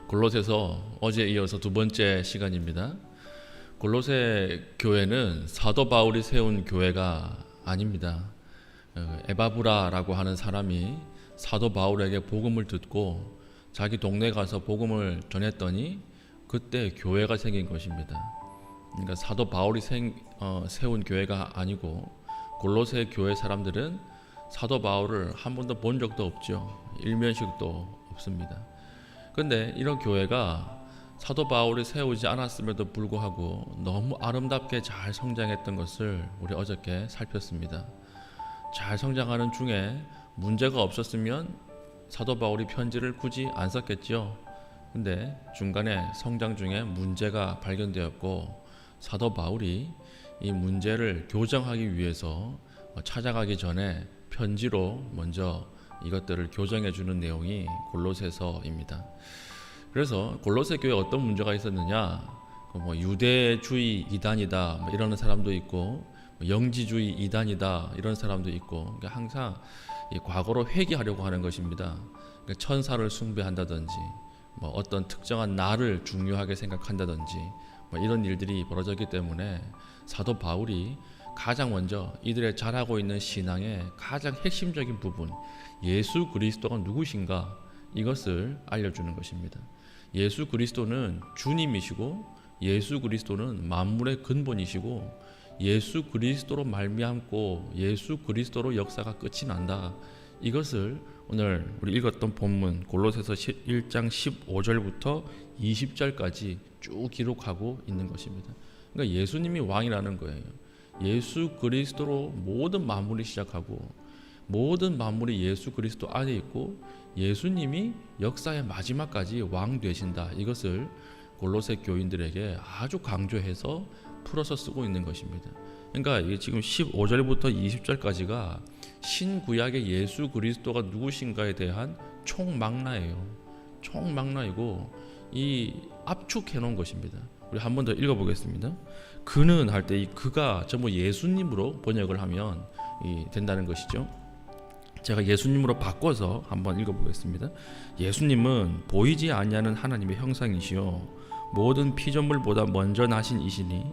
골로새서 어제 이어서 두 번째 시간입니다. 골로새 교회는 사도 바울이 세운 교회가 아닙니다. 에바브라라고 하는 사람이 사도 바울에게 복음을 듣고 자기 동네 가서 복음을 전했더니 그때 교회가 생긴 것입니다. 그러니까 사도 바울이 세운 교회가 아니고 골로새 교회 사람들은 사도 바울을 한 번도 본 적도 없죠. 일면식도 없습니다. 근데 이런 교회가 사도 바울이 세우지 않았음에도 불구하고 너무 아름답게 잘 성장했던 것을 우리 어저께 살폈습니다. 잘 성장하는 중에 문제가 없었으면 사도 바울이 편지를 굳이 안 썼겠죠. 근데 중간에 성장 중에 문제가 발견되었고 사도 바울이 이 문제를 교정하기 위해서 찾아가기 전에 편지로 먼저 이것들을 교정해 주는 내용이 골로새서입니다. 그래서 골로새 교회에 어떤 문제가 있었느냐, 유대주의 이단이다 이러는 사람도 있고, 영지주의 이단이다 이런 사람도 있고, 그러니까 항상 이 과거로 회귀하려고 하는 것입니다. 그러니까 천사를 숭배한다든지, 어떤 특정한 날을 중요하게 생각한다든지, 이런 일들이 벌어졌기 때문에 사도 바울이 가장 먼저 이들의 잘하고 있는 신앙의 가장 핵심적인 부분, 예수 그리스도가 누구신가, 이것을 알려주는 것입니다. 예수 그리스도는 주님이시고 예수 그리스도는 만물의 근본이시고 예수 그리스도로 말미암고 예수 그리스도로 역사가 끝이 난다. 이것을 오늘 우리 읽었던 본문 골로새서 1장 15절부터 20절까지 쭉 기록하고 있는 것입니다. 그러니까 예수님이 왕이라는 거예요. 예수 그리스도로 모든 만물이 시작하고 모든 만물이 예수 그리스도 안에 있고 예수님이 역사의 마지막까지 왕 되신다. 이것을 골로새 교인들에게 아주 강조해서 풀어서 쓰고 있는 것입니다. 그러니까 이게 지금 15절부터 20절까지가 신구약의 예수 그리스도가 누구신가에 대한 총망라예요. 총망라이고 이 압축해 놓은 것입니다. 우리 한 번 더 읽어보겠습니다. 그는 할 때 이 그가 전부 예수님으로 번역을 하면 된다는 것이죠. 제가 예수님으로 바꿔서 한번 읽어보겠습니다. 예수님은 보이지 아니하는 하나님의 형상이시요 모든 피조물보다 먼저 나신 이시니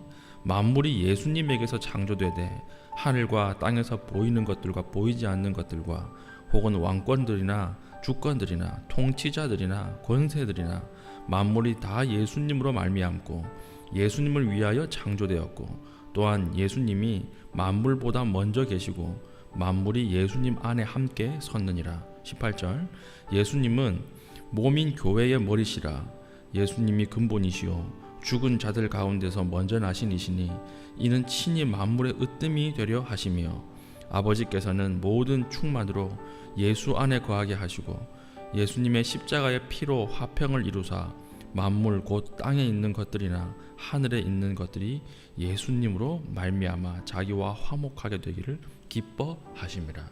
만물이 예수님에게서 창조되되 하늘과 땅에서 보이는 것들과 보이지 않는 것들과 혹은 왕권들이나 주권들이나 통치자들이나 권세들이나 만물이 다 예수님으로 말미암고 예수님을 위하여 창조되었고 또한 예수님이 만물보다 먼저 계시고 만물이 예수님 안에 함께 섰느니라. 18절 예수님은 몸인 교회의 머리시라. 예수님이 근본이시요 죽은 자들 가운데서 먼저 나신 이시니 이는 친히 만물의 으뜸이 되려 하시며 아버지께서는 모든 충만으로 예수 안에 거하게 하시고 예수님의 십자가의 피로 화평을 이루사 만물 곧 땅에 있는 것들이나 하늘에 있는 것들이 예수님으로 말미암아 자기와 화목하게 되기를 기뻐하심이라.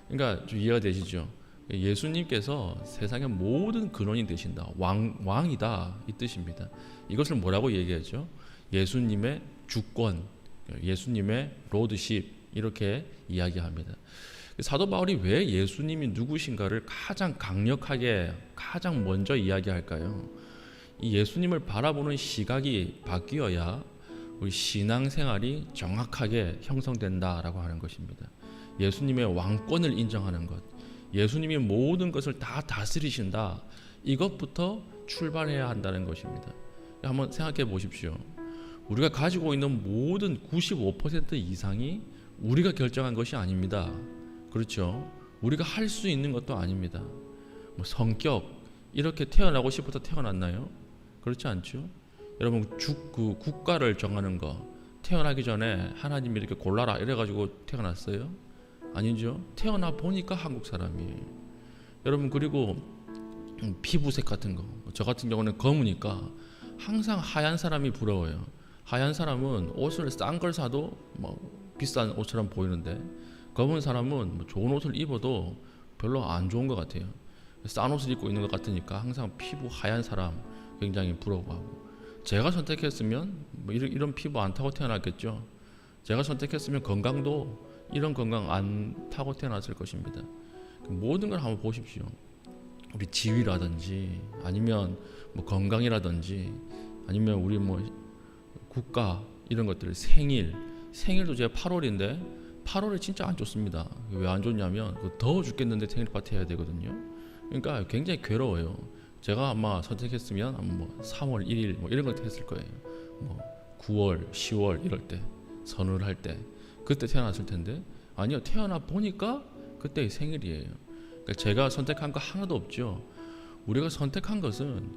그러니까 좀 이해가 되시죠? 예수님께서 세상의 모든 근원이 되신다. 왕이다 이 뜻입니다. 이것을 뭐라고 얘기하죠? 예수님의 주권, 예수님의 로드십 이렇게 이야기합니다. 사도 바울이 왜 예수님이 누구신가를 가장 강력하게 가장 먼저 이야기할까요? 이 예수님을 바라보는 시각이 바뀌어야 우리 신앙생활이 정확하게 형성된다라고 하는 것입니다. 예수님의 왕권을 인정하는 것, 예수님이 모든 것을 다 다스리신다. 이것부터 출발해야 한다는 것입니다. 한번 생각해 보십시오. 우리가 가지고 있는 모든 95% 이상이 우리가 결정한 것이 아닙니다. 그렇죠? 우리가 할 수 있는 것도 아닙니다. 성격, 이렇게 태어나고 싶어서 태어났나요? 그렇지 않죠? 여러분 국가를 정하는 거 태어나기 전에 하나님이 이렇게 골라라 이래가지고 태어났어요? 아니죠. 태어나 보니까 한국 사람이에요. 여러분 그리고 피부색 같은 거, 저 같은 경우는 검으니까 항상 하얀 사람이 부러워요. 하얀 사람은 옷을 싼 걸 사도 비싼 옷처럼 보이는데 검은 사람은 좋은 옷을 입어도 별로 안 좋은 것 같아요. 싼 옷을 입고 있는 것 같으니까 항상 피부 하얀 사람 굉장히 부러워하고, 제가 선택했으면 이런 피부 안 타고 태어났겠죠. 제가 선택했으면 건강도 이런 건강 안 타고 태어났을 것입니다. 모든 걸 한번 보십시오. 우리 지위라든지 아니면 뭐 건강이라든지 아니면 우리 뭐 국가 이런 것들 생일도 제가 8월인데 8월에 진짜 안 좋습니다. 왜 안 좋냐면 더워 죽겠는데 생일 파티 해야 되거든요. 그러니까 굉장히 괴로워요. 제가 아마 선택했으면 뭐 3월 1일 뭐 이런 걸 했을 거예요. 뭐 9월, 10월 이럴 때 선을 할 때 그때 태어났을 텐데 아니요, 태어나 보니까 그때 생일이에요. 그러니까 제가 선택한 거 하나도 없죠. 우리가 선택한 것은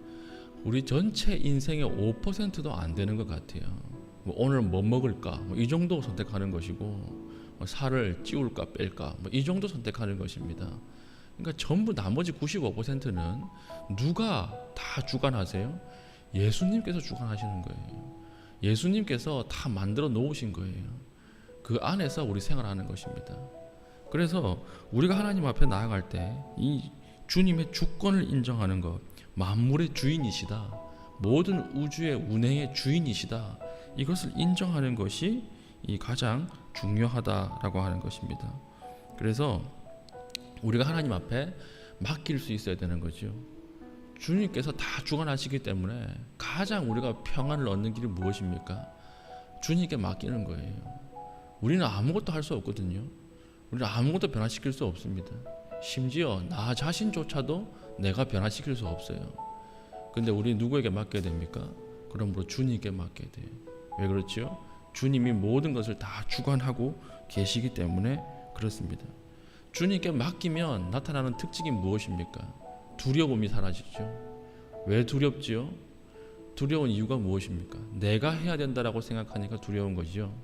우리 전체 인생의 5%도 안 되는 것 같아요. 뭐 오늘 뭐 먹을까 뭐 이 정도 선택하는 것이고 뭐 살을 찌울까 뺄까 뭐 이 정도 선택하는 것입니다. 그러니까 전부 나머지 95%는 누가 다 주관하세요? 예수님께서 주관하시는 거예요. 예수님께서 다 만들어 놓으신 거예요. 그 안에서 우리 생활하는 것입니다. 그래서 우리가 하나님 앞에 나아갈 때 이 주님의 주권을 인정하는 것, 만물의 주인이시다, 모든 우주의 운행의 주인이시다, 이것을 인정하는 것이 이 가장 중요하다라고 하는 것입니다. 그래서 우리가 하나님 앞에 맡길 수 있어야 되는 거죠. 주님께서 다 주관하시기 때문에 가장 우리가 평안을 얻는 길이 무엇입니까? 주님께 맡기는 거예요. 우리는 아무것도 할 수 없거든요. 우리는 아무것도 변화시킬 수 없습니다. 심지어 나 자신조차도 내가 변화시킬 수 없어요. 근데 우리 누구에게 맡겨야 됩니까? 그러므로 주님께 맡겨야 돼요. 왜 그렇죠? 주님이 모든 것을 다 주관하고 계시기 때문에 그렇습니다. 주님께 맡기면 나타나는 특징이 무엇입니까? 두려움이 사라지죠. 왜 두렵지요? 두려운 이유가 무엇입니까? 내가 해야 된다라고 생각하니까 두려운 거죠.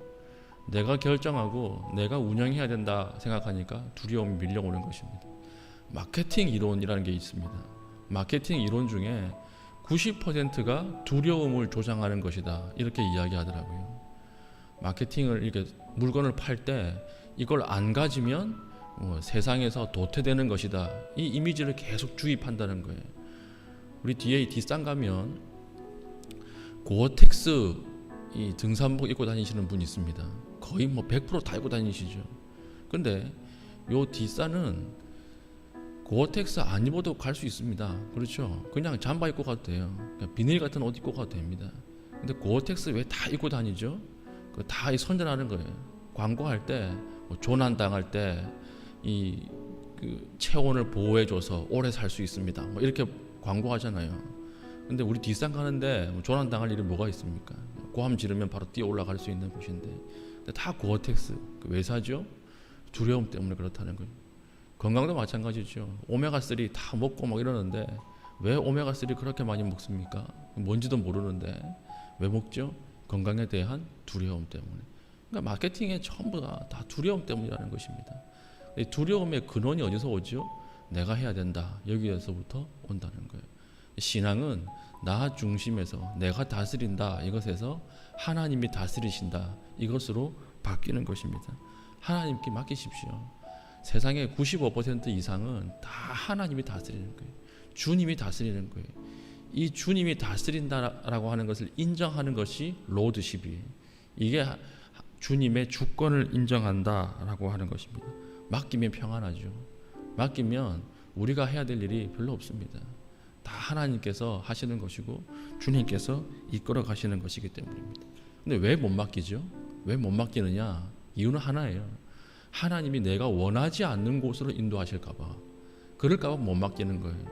내가 결정하고 내가 운영해야 된다 생각하니까 두려움이 밀려오는 것입니다. 마케팅 이론이라는 게 있습니다. 마케팅 이론 중에 90%가 두려움을 조장하는 것이다 이렇게 이야기하더라고요. 마케팅을 이렇게 물건을 팔 때 이걸 안 가지면 세상에서 도태되는 것이다, 이 이미지를 계속 주입한다는 거예요. 우리 뒤에 뒷산 가면 고어텍스 이 등산복 입고 다니시는 분이 있습니다. 거의 뭐 100% 다 입고 다니시죠. 근데 요 뒷산은 고어텍스 안 입어도 갈 수 있습니다. 그렇죠? 그냥 잠바 입고 가도 돼요. 그냥 비닐 같은 옷 입고 가도 됩니다. 근데 고어텍스 왜 다 입고 다니죠? 다 선전하는 거예요. 광고할 때 조난 당할 때 이 체온을 보호해줘서 오래 살 수 있습니다. 뭐 이렇게 광고하잖아요. 근데 우리 뒷산 가는데 조난 당할 일이 뭐가 있습니까? 고함 지르면 바로 뛰어 올라갈 수 있는 곳인데, 근데 다 고어텍스. 왜 사죠? 두려움 때문에 그렇다는 거예요. 건강도 마찬가지죠. 오메가3 다 먹고 막 이러는데 왜 오메가3 그렇게 많이 먹습니까? 뭔지도 모르는데 왜 먹죠? 건강에 대한 두려움 때문에. 그러니까 마케팅의 전부 다 두려움 때문이라는 것입니다. 이 두려움의 근원이 어디서 오죠? 내가 해야 된다, 여기에서부터 온다는 거예요. 신앙은 나 중심에서 내가 다스린다, 이것에서 하나님이 다스리신다, 이것으로 바뀌는 것입니다. 하나님께 맡기십시오. 세상의 95% 이상은 다 하나님이 다스리는 거예요. 주님이 다스리는 거예요. 이 주님이 다스린다라고 하는 것을 인정하는 것이 로드십이에요. 이게 주님의 주권을 인정한다라고 하는 것입니다. 맡기면 평안하죠. 맡기면 우리가 해야 될 일이 별로 없습니다. 다 하나님께서 하시는 것이고 주님께서 이끌어 가시는 것이기 때문입니다. 근데 왜 못 맡기죠? 왜 못 맡기느냐? 이유는 하나예요. 하나님이 내가 원하지 않는 곳으로 인도하실까 봐, 그럴까 봐 못 맡기는 거예요.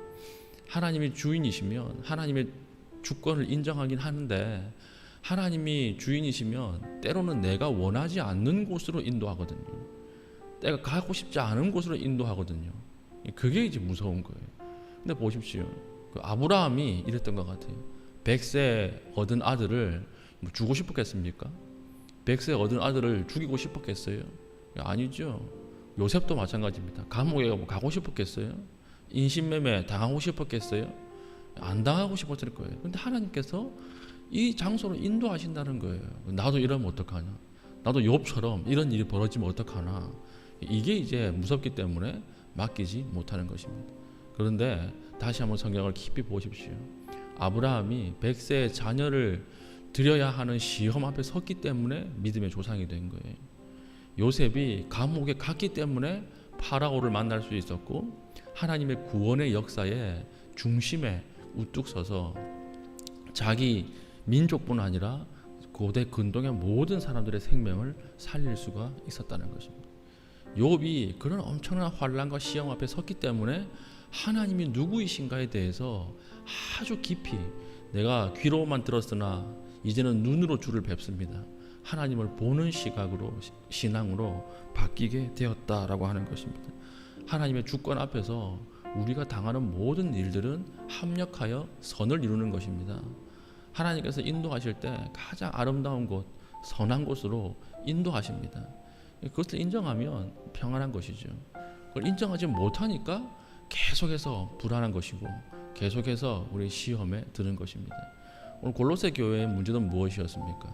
하나님이 주인이시면 하나님의 주권을 인정하긴 하는데, 하나님이 주인이시면 때로는 내가 원하지 않는 곳으로 인도하거든요. 내가 가고 싶지 않은 곳으로 인도하거든요. 그게 이제 무서운 거예요. 근데 보십시오. 아브라함이 이랬던 것 같아요. 100세 얻은 아들을 주고 싶었겠습니까? 100세 얻은 아들을 죽이고 싶었겠어요? 아니죠. 요셉도 마찬가지입니다. 감옥에 가고 싶었겠어요? 인신매매 당하고 싶었겠어요? 안 당하고 싶었을 거예요. 근데 하나님께서 이 장소로 인도하신다는 거예요. 나도 이러면 어떡하냐? 나도 욥처럼 이런 일이 벌어지면 어떡하나? 이게 이제 무섭기 때문에 맡기지 못하는 것입니다. 그런데 다시 한번 성경을 깊이 보십시오. 아브라함이 100세의 자녀를 드려야 하는 시험 앞에 섰기 때문에 믿음의 조상이 된 거예요. 요셉이 감옥에 갔기 때문에 파라오를 만날 수 있었고, 하나님의 구원의 역사의 중심에 우뚝 서서 자기 민족뿐 아니라 고대 근동의 모든 사람들의 생명을 살릴 수가 있었다는 것입니다. 욥이 그런 엄청난 환난과 시험 앞에 섰기 때문에 하나님이 누구이신가에 대해서 아주 깊이 내가 귀로만 들었으나 이제는 눈으로 주를 뵙습니다. 하나님을 보는 시각으로 신앙으로 바뀌게 되었다라고 하는 것입니다. 하나님의 주권 앞에서 우리가 당하는 모든 일들은 합력하여 선을 이루는 것입니다. 하나님께서 인도하실 때 가장 아름다운 곳, 선한 곳으로 인도하십니다. 그것을 인정하면 평안한 것이죠. 그걸 인정하지 못하니까 계속해서 불안한 것이고 계속해서 우리 시험에 드는 것입니다. 오늘 골로새 교회의 문제는 무엇이었습니까?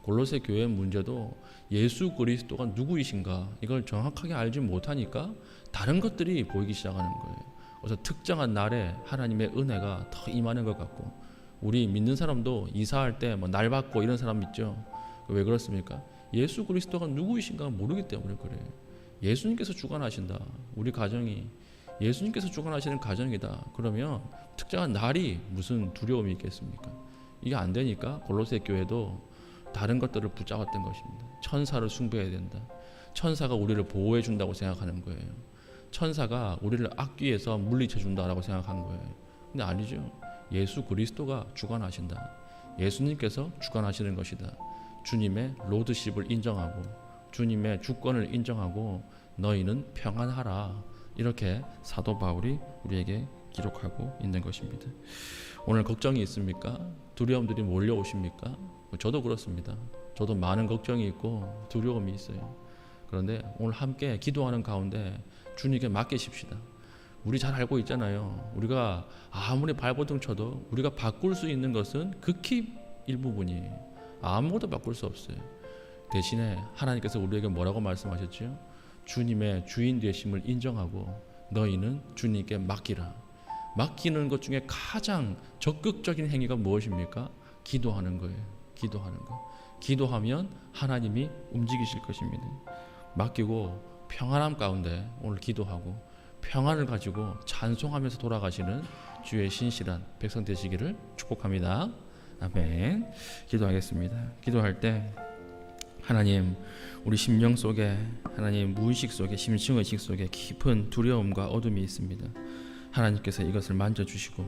골로새 교회의 문제도 예수 그리스도가 누구이신가 이걸 정확하게 알지 못하니까 다른 것들이 보이기 시작하는 거예요. 그래서 특정한 날에 하나님의 은혜가 더 임하는 것 같고, 우리 믿는 사람도 이사할 때 뭐 날 받고 이런 사람 있죠. 왜 그렇습니까? 예수 그리스도가 누구이신가 모르기 때문에 그래요. 예수님께서 주관하신다. 우리 가정이 예수님께서 주관하시는 가정이다. 그러면 특정한 날이 무슨 두려움이 있겠습니까? 이게 안 되니까 골로새 교회도 다른 것들을 붙잡았던 것입니다. 천사를 숭배해야 된다. 천사가 우리를 보호해 준다고 생각하는 거예요. 천사가 우리를 악귀에서 물리쳐 준다라고 생각한 거예요. 근데 아니죠. 예수 그리스도가 주관하신다. 예수님께서 주관하시는 것이다. 주님의 로드십을 인정하고 주님의 주권을 인정하고 너희는 평안하라. 이렇게 사도 바울이 우리에게 기록하고 있는 것입니다. 오늘 걱정이 있습니까? 두려움들이 몰려오십니까? 저도 그렇습니다. 저도 많은 걱정이 있고 두려움이 있어요. 그런데 오늘 함께 기도하는 가운데 주님께 맡기십시다. 우리 잘 알고 있잖아요. 우리가 아무리 발버둥 쳐도 우리가 바꿀 수 있는 것은 극히 일부분이에요. 아무것도 바꿀 수 없어요. 대신에 하나님께서 우리에게 뭐라고 말씀하셨죠? 주님의 주인 되심을 인정하고 너희는 주님께 맡기라. 맡기는 것 중에 가장 적극적인 행위가 무엇입니까? 기도하는 거예요. 기도하는 거. 기도하면 하나님이 움직이실 것입니다. 맡기고 평안함 가운데 오늘 기도하고 평안을 가지고 찬송하면서 돌아가시는 주의 신실한 백성 되시기를 축복합니다. 아멘. 기도하겠습니다. 기도할 때 하나님, 우리 심령 속에, 하나님 무의식 속에, 심층의식 속에 깊은 두려움과 어둠이 있습니다. 하나님께서 이것을 만져주시고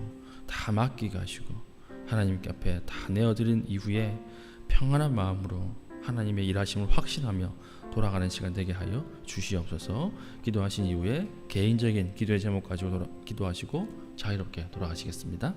다 맡기게 하시고 하나님께 앞에 다 내어드린 이후에 평안한 마음으로 하나님의 일하심을 확신하며 돌아가는 시간 되게 하여 주시옵소서. 기도하신 이후에 개인적인 기도의 제목 가지고 기도하시고 자유롭게 돌아가시겠습니다.